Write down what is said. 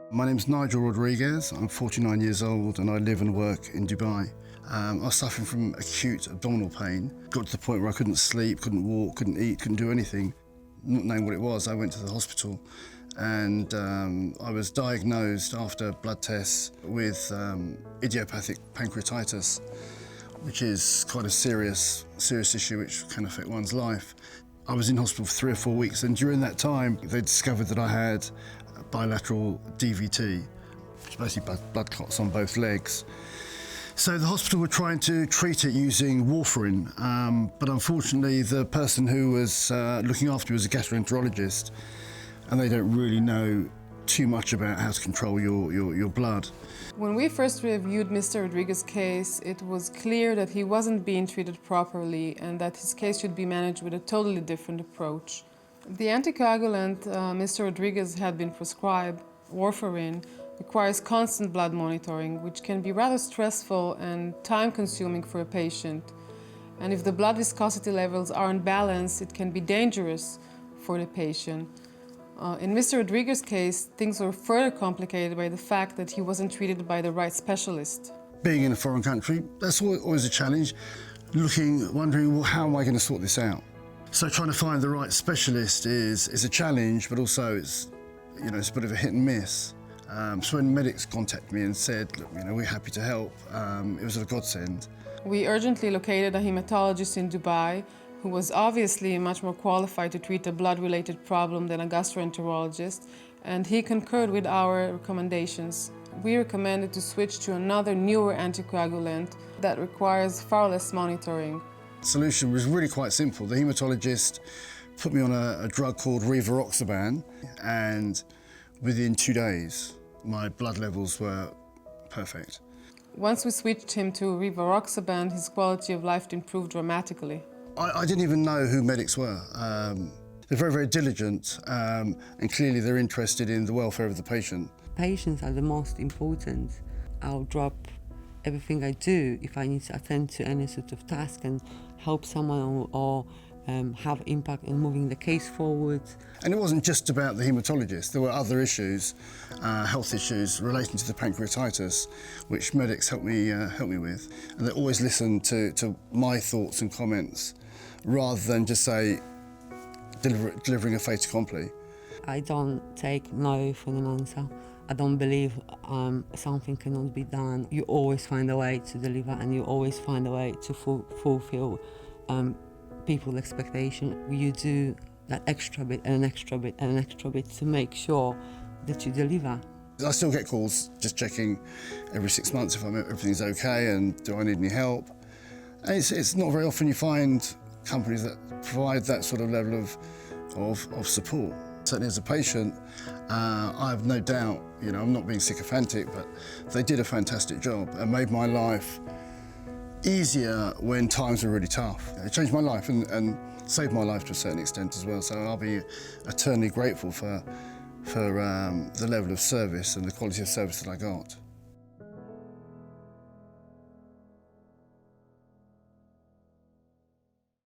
My name's Nigel Rodriegues. I'm 49 years old and I live and work in Dubai. I was suffering from acute abdominal pain. Got to the point where I couldn't sleep, couldn't walk, couldn't eat, couldn't do anything. Not knowing what it was, I went to the hospital and I was diagnosed after blood tests with idiopathic pancreatitis, which is quite a serious issue which can affect one's life. I was in hospital for 3 or 4 weeks, and during that time they discovered that I had bilateral DVT, which is basically blood clots on both legs. So the hospital were trying to treat it using warfarin, but unfortunately the person who was looking after me was a gastroenterologist, and they don't really know too much about how to control your blood. When we first reviewed Mr. Rodrigues' case, it was clear that he wasn't being treated properly and that his case should be managed with a totally different approach. The anticoagulant Mr. Rodrigues had been prescribed, warfarin, requires constant blood monitoring, which can be rather stressful and time-consuming for a patient. And if the blood viscosity levels are unbalanced, it can be dangerous for the patient. In Mr. Rodrigues' case, things were further complicated by the fact that he wasn't treated by the right specialist. Being in a foreign country, that's always a challenge, wondering, well, how am I going to sort this out? So trying to find the right specialist is a challenge, but also it's a bit of a hit and miss. So when Medix contacted me and said, look, we're happy to help, it was a godsend. We urgently located a hematologist in Dubai who was obviously much more qualified to treat a blood-related problem than a gastroenterologist, and he concurred with our recommendations. We recommended to switch to another newer anticoagulant that requires far less monitoring. The solution was really quite simple. The hematologist put me on a drug called rivaroxaban, and within 2 days my blood levels were perfect. Once we switched him to rivaroxaban, his quality of life improved dramatically. I didn't even know who Medix were. They're very, very diligent, and clearly they're interested in the welfare of the patient. Patients are the most important. I'll drop everything I do if I need to attend to any sort of task and help someone or have impact in moving the case forward. And it wasn't just about the haematologist. There were other issues, health issues relating to the pancreatitis, which Medix helped me with. And they always listened to my thoughts and comments, rather than just say, delivering a fait accompli. I don't take no for an answer. I don't believe something cannot be done. You always find a way to deliver, and you always find a way to fulfill people's expectation. You do that extra bit and an extra bit and an extra bit to make sure that you deliver. I still get calls just checking every 6 months if everything's okay and do I need any help. And it's not very often you find companies that provide that sort of level of support. Certainly as a patient, I have no doubt, I'm not being sycophantic, but they did a fantastic job and made my life easier when times were really tough. It changed my life and saved my life to a certain extent as well, so I'll be eternally grateful for the level of service and the quality of service that I got.